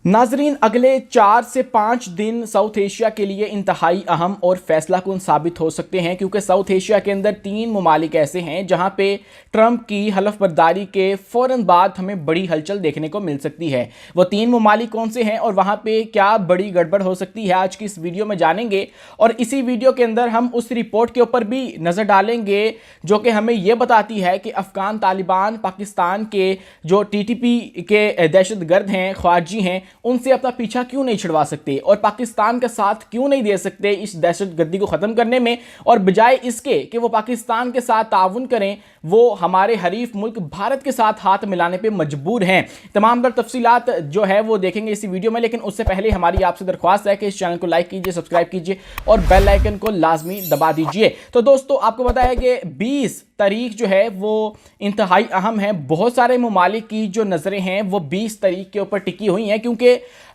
नाजरीन, अगले 4 से 5 दिन साउथ एशिया के लिए इंतहाई अहम और फैसलाकुन साबित हो सकते हैं, क्योंकि साउथ एशिया के अंदर 3 ममालिक ऐसे हैं जहां पे ट्रंप की हलफ बर्दारी के फ़ौरन बाद हमें बड़ी हलचल देखने को मिल सकती है। वो 3 ममालिक कौन से हैं और वहां पे क्या बड़ी गड़बड़ हो सकती है, आज की इस वीडियो में जानेंगे। और इसी वीडियो के अंदर हम उस रिपोर्ट के ऊपर भी नज़र डालेंगे जो कि हमें यह बताती है कि अफगान तालिबान पाकिस्तान के जो TTP के दहशतगर्द हैं, ख्वारजी हैं, उनसे अपना पीछा क्यों नहीं छुड़वा सकते और पाकिस्तान का साथ क्यों नहीं दे सकते इस दहशतगर्दी को ख़त्म करने में। और बजाय इसके कि वो पाकिस्तान के साथ ताउन करें, वो हमारे हरीफ मुल्क भारत के साथ हाथ मिलाने पे मजबूर हैं। तमाम तर तफसीलात जो है वो देखेंगे इसी वीडियो में, लेकिन उससे पहले हमारी आपसे दरख्वास्त है कि इस चैनल को लाइक कीजिए, सब्सक्राइब कीजिए और बेल आइकन को लाजमी दबा दीजिए। तो दोस्तों, आपको पता है कि 20 तारीख जो है वो इंतहाई अहम है। बहुत सारे ममालिक की जो नज़रें हैं वो 20 तारीख के ऊपर टिकी हुई हैं, क्योंकि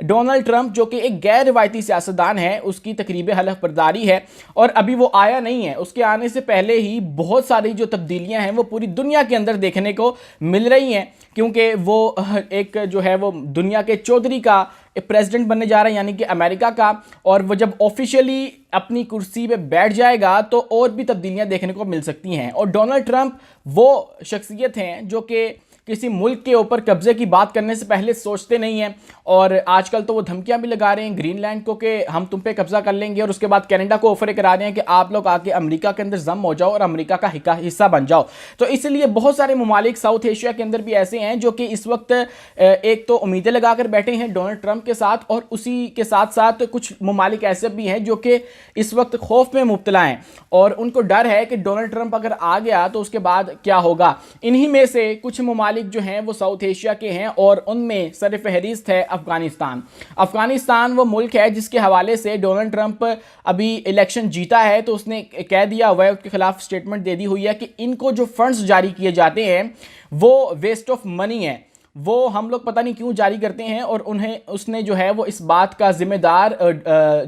डोनाल्ड ट्रंप जो कि एक गैर रिवायती सियासतदान है, उसकी तकरीब हलफ बर्दारी है और अभी वो आया नहीं है। उसके आने से पहले ही बहुत सारी जो तब्दीलियां हैं वो पूरी दुनिया के अंदर देखने को मिल रही हैं, क्योंकि वो एक जो है वो दुनिया के चौधरी का प्रेसिडेंट बनने जा रहा है, यानी कि अमेरिका का। और वो जब ऑफिशियली अपनी कुर्सी पे बैठ जाएगा तो और भी तब्दीलियां देखने को मिल सकती हैं। और डोनाल्ड ट्रंप वो शख्सियत हैं जो कि किसी मुल्क के ऊपर कब्जे की बात करने से पहले सोचते नहीं हैं। और आजकल तो वो धमकियां भी लगा रहे हैं ग्रीनलैंड को कि हम तुम पे कब्जा कर लेंगे, और उसके बाद कनाडा को ऑफर करा रहे हैं कि आप लोग आके अमेरिका के अंदर जम हो जाओ और अमेरिका का हिस्सा बन जाओ। तो इसलिए बहुत सारे ममालिक साउथ एशिया के अंदर भी ऐसे हैं जो कि इस वक्त एक तो उम्मीदें लगाकर बैठे हैं डोनाल्ड ट्रंप के साथ, और उसी के साथ साथ कुछ ममालिक ऐसे भी हैं जो कि इस वक्त खौफ में मुब्तला हैं और उनको डर है कि डोनाल्ड ट्रंप अगर आ गया तो उसके बाद क्या होगा। इन्हीं में से कुछ ममालिक जो हैं वो साउथ एशिया के हैं और उनमें सरफहरिस्त है अफगानिस्तान। अफगानिस्तान वो मुल्क है जिसके हवाले से डोनाल्ड ट्रंप अभी इलेक्शन जीता है, तो उसने कह दिया हुआ है, उसके खिलाफ स्टेटमेंट दे दी हुई है कि इनको जो फंड्स जारी किए जाते हैं वो वेस्ट ऑफ मनी है, वो हम लोग पता नहीं क्यों जारी करते हैं। और उसने जो है वो इस बात का जिम्मेदार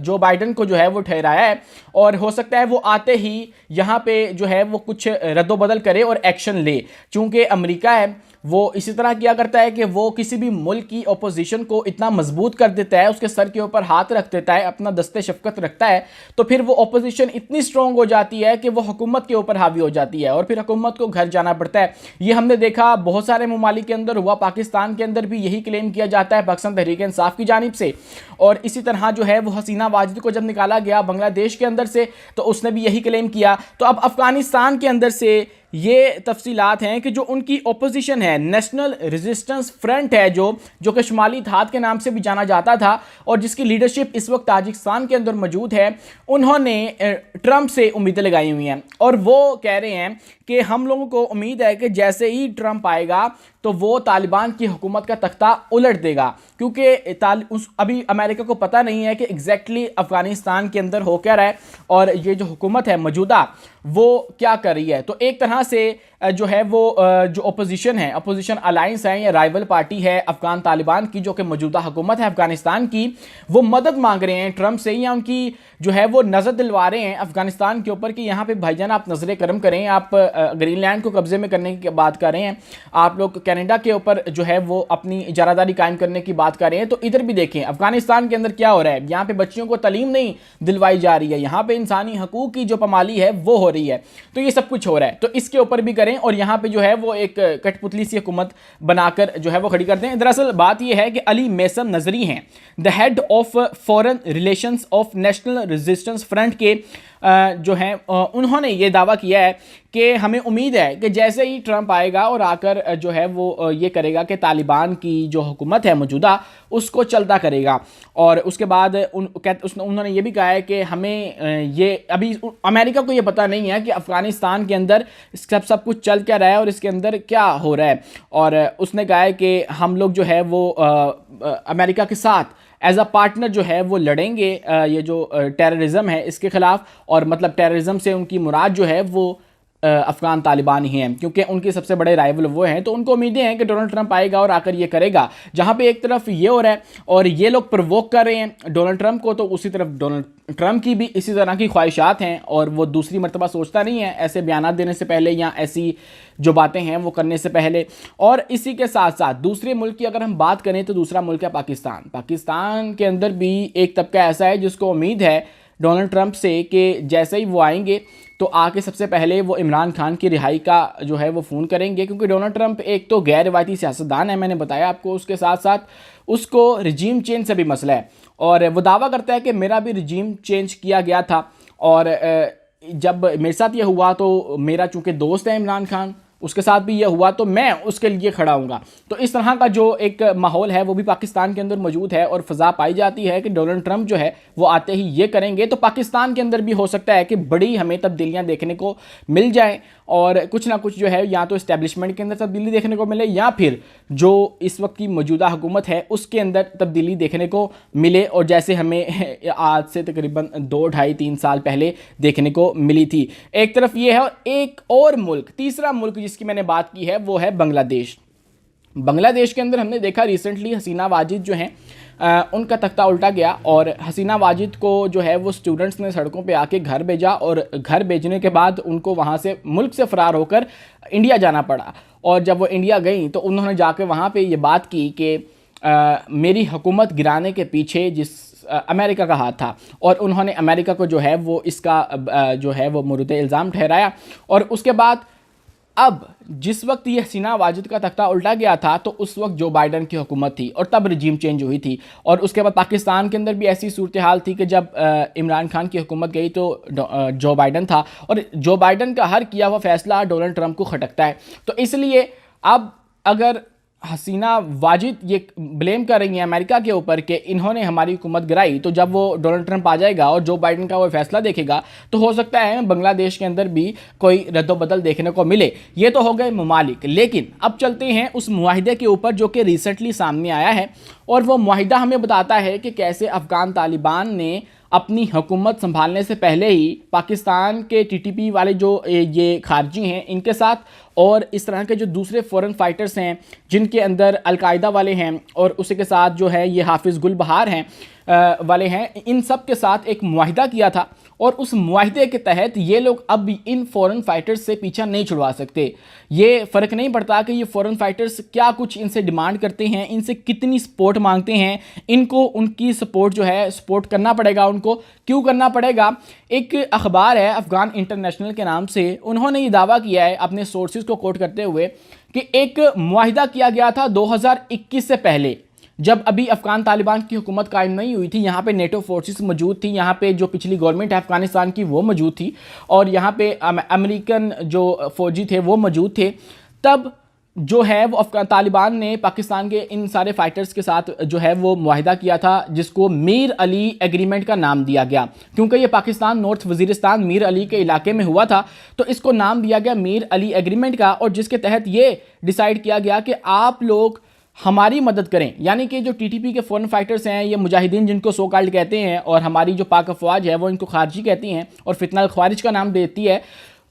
जो बाइडन को जो है वो ठहराया है, और हो सकता है वो आते ही यहाँ पे जो है वो कुछ रद्दोबदल करे और एक्शन ले। चूंकि अमेरिका है वो इसी तरह किया करता है कि वो किसी भी मुल्क की अपोजिशन को इतना मजबूत कर देता है, उसके सर के ऊपर हाथ रख देता है, अपना दस्ते शफकत रखता है, तो फिर वो अपोजिशन इतनी स्ट्रॉन्ग हो जाती है कि वो हुकूमत के ऊपर हावी हो जाती है और फिर हुकूमत को घर जाना पड़ता है। ये हमने देखा बहुत सारे ममालिक के अंदर हुआ, पाकिस्तान के अंदर भी यही क्लेम किया जाता है पाकिस्तान तहरीक इंसाफ की जानिब से। और इसी तरह जो है वो हसीना वाजिद को जब निकाला गया बांग्लादेश के अंदर से, तो उसने भी यही क्लेम किया। तो अब अफगानिस्तान के अंदर से ये तफसीलात हैं कि जो उनकी ओपोजिशन है, नेशनल रेजिस्टेंस फ्रंट है, जो कि शुमाली इत्तेहाद के नाम से भी जाना जाता था और जिसकी लीडरशिप इस वक्त ताजिकिस्तान के अंदर मौजूद है, उन्होंने ट्रंप से उम्मीदें लगाई हुई हैं और वो कह रहे हैं कि हम लोगों को उम्मीद है कि जैसे ही ट्रंप आएगा तो वो तालिबान की हुकूमत का तख्ता उलट देगा, क्योंकि अभी अमेरिका को पता नहीं है कि एग्जैक्टली अफगानिस्तान के अंदर हो क्या रहा है और ये जो हुकूमत है मौजूदा वो क्या कर रही है। तो एक तरह से जो है वो जो अपोजिशन है, अपोजिशन अलायंस है या राइवल पार्टी है अफगान तालिबान की, जो कि मौजूदा हुकूमत है अफगानिस्तान की, वो मदद मांग रहे हैं ट्रंप से, या उनकी जो है वो नज़र दिलवा रहे हैं अफगानिस्तान के ऊपर कि यहाँ पे भाईजान आप नज़र करम करें, आप ग्रीनलैंड को कब्जे में करने की बात कर रहे हैं, आप लोग कनाडा के ऊपर जो है वो अपनी इजारादारी कायम करने की बात कर रहे हैं। तो इधर भी देखें अफगानिस्तान के अंदर क्या हो रहा है, यहाँ पे बच्चियों को तालीम नहीं दिलवाई जा रही है, यहाँ पे इंसानी हकूक की जो पामाली है वो हो रही है, तो ये सब कुछ हो रहा है। तो इसके ऊपर भी करें और यहाँ पे जो है वो एक कठपुतली सी हुकूमत बनाकर जो है वो खड़ी करते हैं। दरअसल बात ये है कि अली मेसम नजरी हैं, the head of foreign relations of national resistance front के जो हैं, उन्होंने ये दावा किया है कि हमें उम्मीद है कि जैसे ही ट्रंप आएगा और आकर जो है वो ये करेगा कि तालिबान की जो हुकूमत है मौजूदा उसको चलता करेगा। और उसके बाद उन्होंने ये भी कहा है कि हमें ये अभी अमेरिका को ये पता नहीं है कि अफगानिस्तान के अंदर सब कुछ चल क्या रहा है और इसके अंदर क्या हो रहा है। और उसने कहा है कि हम लोग जो है वो अमेरिका के साथ एज अ पार्टनर जो है वो लड़ेंगे ये जो टेररिज्म है इसके खिलाफ। और मतलब टेररिज्म से उनकी मुराद जो है वो अफगान तालिबान ही हैं, क्योंकि उनके सबसे बड़े राइवल वो हैं। तो उनको उम्मीदें हैं कि डोनाल्ड ट्रंप आएगा और आकर ये करेगा। जहाँ पे एक तरफ ये हो रहा है और ये लोग प्रवोक कर रहे हैं डोनाल्ड ट्रंप को, तो उसी तरफ डोनाल्ड ट्रंप की भी इसी तरह की ख्वाहिशात हैं और वो दूसरी मरतबा सोचता नहीं है ऐसे बयान देने से पहले या ऐसी जो बातें हैं वो करने से पहले। और इसी के साथ साथ दूसरे मुल्क की अगर हम बात करें तो दूसरा मुल्क है पाकिस्तान। पाकिस्तान के अंदर भी एक तबका ऐसा है जिसको उम्मीद है डोनाल्ड ट्रंप से कि जैसे ही वो आएंगे तो आके सबसे पहले वो इमरान खान की रिहाई का जो है वो फ़ोन करेंगे, क्योंकि डोनाल्ड ट्रंप एक तो गैर रवायती सियासतदान है, मैंने बताया आपको। उसके साथ साथ उसको रिजीम चेंज से भी मसला है और वो दावा करता है कि मेरा भी रिजीम चेंज किया गया था और जब मेरे साथ ये हुआ तो मेरा चूँकि दोस्त है इमरान खान, उसके साथ भी ये हुआ तो मैं उसके लिए खड़ा हूँगा। तो इस तरह का जो एक माहौल है वो भी पाकिस्तान के अंदर मौजूद है और फ़ज़ा पाई जाती है कि डोनाल्ड ट्रंप जो है वो आते ही ये करेंगे। तो पाकिस्तान के अंदर भी हो सकता है कि बड़ी हमें तब्दीलियाँ देखने को मिल जाएँ और कुछ ना कुछ जो है या तो इस्टेब्लिशमेंट के अंदर तब्दीली देखने को मिले या फिर जो इस वक्त की मौजूदा हुकूमत है उसके अंदर तब्दीली देखने को मिले, और जैसे हमें आज से तकरीबन 2, 2.5, 3 साल पहले देखने को मिली थी। एक तरफ ये है और एक और मुल्क, तीसरा मुल्क जिसकी मैंने बात की है वो है बांग्लादेश। बांग्लादेश के अंदर हमने देखा रिसेंटली हसीना वाजिद जो हैं उनका तख्ता उल्टा गया और हसीना वाजिद को जो है वो स्टूडेंट्स ने सड़कों पे आके घर भेजा और घर भेजने के बाद उनको वहाँ से मुल्क से फ़रार होकर इंडिया जाना पड़ा। और जब वो इंडिया गई तो उन्होंने जाके वहाँ पे ये बात की कि मेरी हुकूमत गिराने के पीछे जिस अमेरिका का हाथ था, और उन्होंने अमेरिका को जो है वो इसका जो है वो मुर्द इल्ज़ाम ठहराया। और उसके बाद अब जिस वक्त ये हसीना वाजिद का तख्ता उल्टा गया था तो उस वक्त जो बाइडन की हुकूमत थी और तब रजीम चेंज हुई थी। और उसके बाद पाकिस्तान के अंदर भी ऐसी सूरत हाल थी कि जब इमरान खान की हुकूमत गई तो जो बाइडन था और जो बाइडन का हर किया हुआ फैसला डोनाल्ड ट्रंप को खटकता है। तो इसलिए अब अगर हसीना वाजिद ये ब्लेम कर रही हैं अमेरिका के ऊपर कि इन्होंने हमारी हुकूमत गिराई, तो जब वो डोनाल्ड ट्रंप आ जाएगा और जो बाइडन का वो फैसला देखेगा तो हो सकता है बांग्लादेश के अंदर भी कोई रद्दोबदल देखने को मिले। ये तो हो गए ममालिक, लेकिन अब चलते हैं उस मुआहिदे के ऊपर जो कि रिसेंटली सामने आया है। और वो मुआहिदा हमें बताता है कि कैसे अफ़गान तालिबान ने अपनी हुकूमत संभालने से पहले ही पाकिस्तान के टीटीपी वाले जो ये खारजी हैं इनके साथ और इस तरह के जो दूसरे फ़ॉरेन फाइटर्स हैं जिनके अंदर अलकायदा वाले हैं और उसी के साथ जो है ये हाफिज़ गुल बहार हैं वाले हैं, इन सब के साथ एक मुआहिदा किया था। और उस मुआहिदे के तहत ये लोग अब इन फ़ॉरेन फाइटर्स से पीछा नहीं छुड़वा सकते। ये फ़र्क नहीं पड़ता कि ये फ़ॉरेन फाइटर्स क्या कुछ इनसे डिमांड करते हैं, इनसे कितनी सपोर्ट मांगते हैं, इनको उनकी सपोर्ट जो है सपोर्ट करना पड़ेगा। उनको क्यों करना पड़ेगा? एक अखबार है अफ़गान इंटरनेशनल के नाम से, उन्होंने ये दावा किया है अपने सोर्सेज को कोट करते हुए कि एक मुआहिदा किया गया था 2021 से पहले, जब अभी अफ़गान तालिबान की हुकूमत कायम नहीं हुई थी। यहाँ पे नेटो फोर्सेस मौजूद थी, यहाँ पे जो पिछली गवर्नमेंट है अफ़गानिस्तान की वो मौजूद थी और यहाँ पे अमेरिकन जो फ़ौजी थे वो मौजूद थे। तब जो है वो अफ़गान तालिबान ने पाकिस्तान के इन सारे फाइटर्स के साथ जो है वो मुआहिदा किया था जिसको मीर अली एग्रीमेंट का नाम दिया गया, क्योंकि ये पाकिस्तान नॉर्थ वज़ीरिस्तान मीर अली के इलाके में हुआ था तो इसको नाम दिया गया मीर अली एग्रीमेंट का। और जिसके तहत ये डिसाइड किया गया कि आप लोग हमारी मदद करें, यानी कि जो टीटीपी के फ़ॉरेन फाइटर्स हैं, ये मुजाहिदीन जिनको सो कॉल्ड कहते हैं और हमारी जो पाक अफवाज है वो इनको खारजी कहती हैं और फितना ख्वारिज का नाम देती है,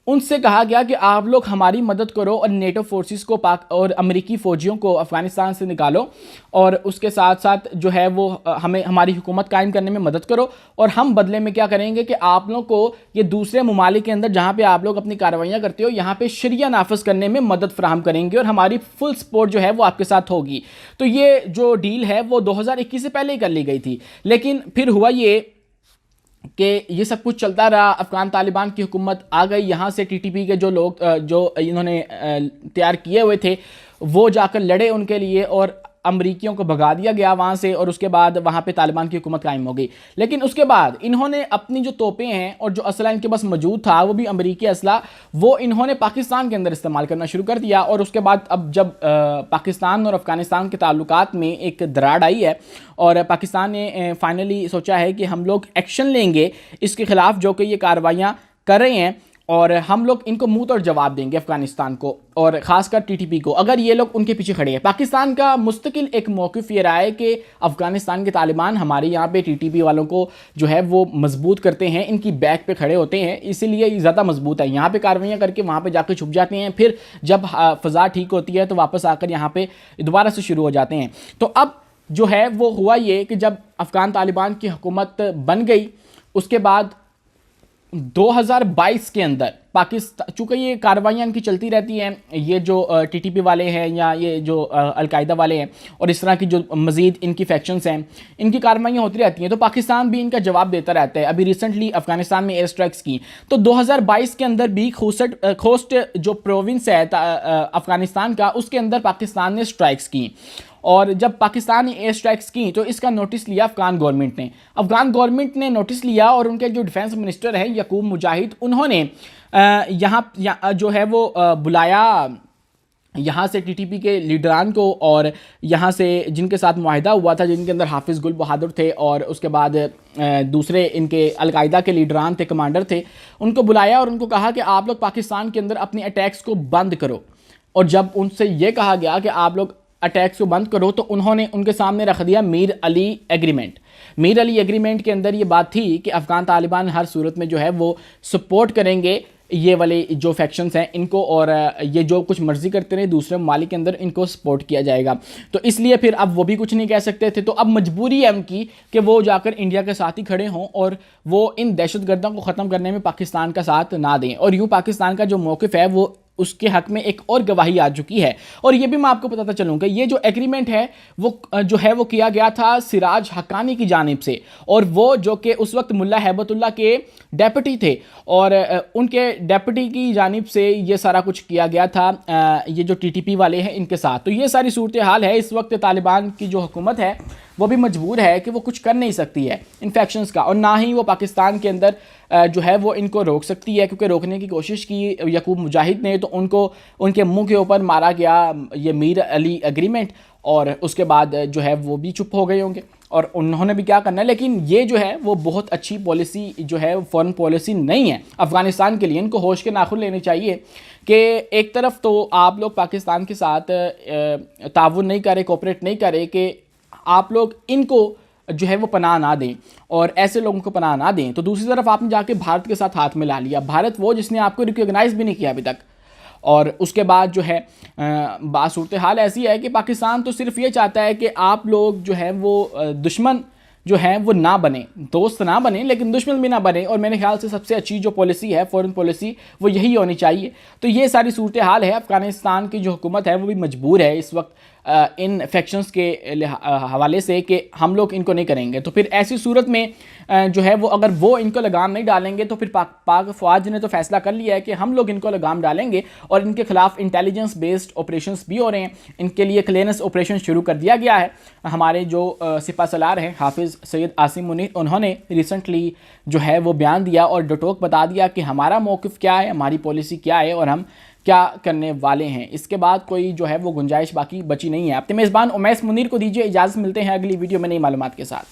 उनसे कहा गया कि आप लोग हमारी मदद करो और नेटो फोर्सेस को पाक और अमेरिकी फ़ौजियों को अफ़गानिस्तान से निकालो और उसके साथ साथ जो है वो हमें हमारी हुकूमत कायम करने में मदद करो। और हम बदले में क्या करेंगे कि आप लोग को ये दूसरे ममालिक के अंदर जहाँ पे आप लोग अपनी कार्रवाइयाँ करते हो यहाँ पे शरिया नाफिज करने में मदद फराहम करेंगे और हमारी फुल सपोर्ट जो है वो आपके साथ होगी। तो ये जो डील है वो 2021 से पहले ही कर ली गई थी, लेकिन फिर हुआ ये कि ये सब कुछ चलता रहा। अफ़गान तालिबान की हुकूमत आ गई, यहाँ से टीटीपी के जो लोग जो इन्होंने तैयार किए हुए थे वो जाकर लड़े उनके लिए और अमरीकियों को भगा दिया गया वहाँ से और उसके बाद वहाँ पे तालिबान की हुकूमत कायम हो गई। लेकिन उसके बाद इन्होंने अपनी जो तोपें हैं और जो असला इनके पास मौजूद था वो भी अमरीकी असला, वो इन्होंने पाकिस्तान के अंदर इस्तेमाल करना शुरू कर दिया। और उसके बाद अब जब पाकिस्तान और अफ़गानिस्तान के ताल्लुकात में एक दरार आई है और पाकिस्तान ने फाइनली सोचा है कि हम लोग एक्शन लेंगे इसके ख़िलाफ़ जो कि ये कार्रवाइयाँ कर रहे हैं और हम लोग इनको मुंह तोड़ जवाब देंगे अफगानिस्तान को और ख़ासकर टीटीपी को, अगर ये लोग उनके पीछे खड़े हैं। पाकिस्तान का मुस्तकिल एक मौक़िफ़ ये रहा है कि अफ़गानिस्तान के तालिबान हमारे यहाँ पे टीटीपी वालों को जो है वो मजबूत करते हैं, इनकी बैक पे खड़े होते हैं, इसीलिए ज़्यादा मजबूत है। यहाँ पे कार्रवाइयाँ करके वहाँ पे जाकर छुप जाते हैं, फिर जब फ़ज़ा ठीक होती है तो वापस आकर यहाँ पे दोबारा से शुरू हो जाते हैं। तो अब जो है वो हुआ ये कि जब अफ़गान तालिबान की हुकूमत बन गई, उसके बाद 2022 के अंदर पाकिस्तान, चूँकि ये कार्रवाइयाँ इनकी चलती रहती हैं, ये जो टीटीपी वाले हैं या ये जो अलकायदा वाले हैं और इस तरह की जो मज़ीद इनकी फैक्शंस हैं, इनकी कार्रवाइयाँ होती रहती हैं, तो पाकिस्तान भी इनका जवाब देता रहता है। अभी रिसेंटली अफगानिस्तान में एयर स्ट्राइक्स की, तो 2022 के अंदर भी खोस्ट जो प्रोविंस है अफगानिस्तान का, उसके अंदर पाकिस्तान ने स्ट्राइक्स की। और जब पाकिस्तान ने एयर स्ट्राइक्स की तो इसका नोटिस लिया अफगान गवर्नमेंट ने नोटिस लिया, और उनके जो डिफेंस मिनिस्टर हैं यकूब मुजाहिद, उन्होंने यहाँ जो है वो बुलाया यहाँ से टीटीपी के लीडरान को, और यहाँ से जिनके साथ मुआहिदा हुआ था, जिनके अंदर हाफिज़ गुल बहादुर थे और उसके बाद दूसरे इनके अलकायदा के लीडरान थे, कमांडर थे, उनको बुलाया और उनको कहा कि आप लोग पाकिस्तान के अंदर अपने अटैक्स को बंद करो। और जब उनसे ये कहा गया कि आप लोग अटैक्स को बंद करो, तो उन्होंने उनके सामने रख दिया मीर अली एग्रीमेंट के अंदर ये बात थी कि अफ़गान तालिबान हर सूरत में जो है वो सपोर्ट करेंगे ये वाले जो फैक्शंस हैं इनको, और ये जो कुछ मर्जी करते रहे दूसरे ममालिक के अंदर, इनको सपोर्ट किया जाएगा। तो इसलिए फिर अब वो भी कुछ नहीं कह सकते थे, तो अब मजबूरी है उनकी कि वो जाकर इंडिया के साथ ही खड़े हों और वो इन दहशतगर्दों को ख़त्म करने में पाकिस्तान का साथ ना दें। और यूँ पाकिस्तान का जो मौक़िफ़ है वो उसके हक में एक और गवाही आ चुकी है। और ये भी मैं आपको बताता चलूँ कि ये जो एग्रीमेंट है वो जो है वो किया गया था सिराज हक्कानी की जानिब से, और वो जो कि उस वक्त मुल्ला हैबतुल्लाह के डेप्यूटी थे, और उनके डेप्यूटी की जानिब से ये सारा कुछ किया गया था ये जो टीटीपी वाले हैं इनके साथ। तो ये सारी सूरत हाल है। इस वक्त तालिबान की जो हुकूमत है वो भी मजबूर है कि वो कुछ कर नहीं सकती है इन्फेक्शंस का, और ना ही वो पाकिस्तान के अंदर जो है वो इनको रोक सकती है, क्योंकि रोकने की कोशिश की यकूब मुजाहिद ने तो उनको उनके मुंह के ऊपर मारा गया ये मीर अली एग्रीमेंट, और उसके बाद जो है वो भी चुप हो गए होंगे और उन्होंने भी क्या करना है। लेकिन ये जो है वो बहुत अच्छी पॉलिसी जो है फॉरेन पॉलिसी नहीं है अफ़गानिस्तान के लिए। इनको होश के नाखुन लेने चाहिए कि एक तरफ तो आप लोग पाकिस्तान के साथ ताउन नहीं करें, कोऑपरेट नहीं करें कि आप लोग इनको जो है वो पनाह ना दें और ऐसे लोगों को पनाह ना दें, तो दूसरी तरफ आपने जाके भारत के साथ हाथ मिला लिया। भारत वो जिसने आपको रिकॉग्नाइज़ भी नहीं किया अभी तक। और उसके बाद जो है बात सूरत हाल ऐसी है कि पाकिस्तान तो सिर्फ ये चाहता है कि आप लोग जो है वो दुश्मन जो है वो ना बने, दोस्त ना बने लेकिन दुश्मन भी ना बने। और मेरे ख्याल से सबसे अच्छी जो पॉलिसी है फॉरेन पॉलिसी वो यही होनी चाहिए। तो ये सारी सूरत हाल है। अफ़गानिस्तान की जो हुकूमत है वो भी मजबूर है इस वक्त इन फैक्शंस के हवाले से कि हम लोग इनको नहीं करेंगे। तो फिर ऐसी सूरत में जो है वो अगर वो इनको लगाम नहीं डालेंगे तो फिर पाक फ़ौज ने तो फैसला कर लिया है कि हम लोग इनको लगाम डालेंगे, और इनके खिलाफ इंटेलिजेंस बेस्ड ऑपरेशंस भी हो रहे हैं। इनके लिए क्लियरेंस ऑपरेशन शुरू कर दिया गया है। हमारे जो सिपा सलार हैं हाफिज़ सैयद आसिम मुनीर, उन्होंने रिसेंटली जो है वो बयान दिया और डटोक बता दिया कि हमारा मौक़िफ़ क्या है, हमारी पॉलिसी क्या है और हम क्या करने वाले हैं। इसके बाद कोई जो है वो गुंजाइश बाकी बची नहीं है। अपने मेज़बान उमैस मुनीर को दीजिए इजाज़त, मिलते हैं अगली वीडियो में नई मालूमात के साथ।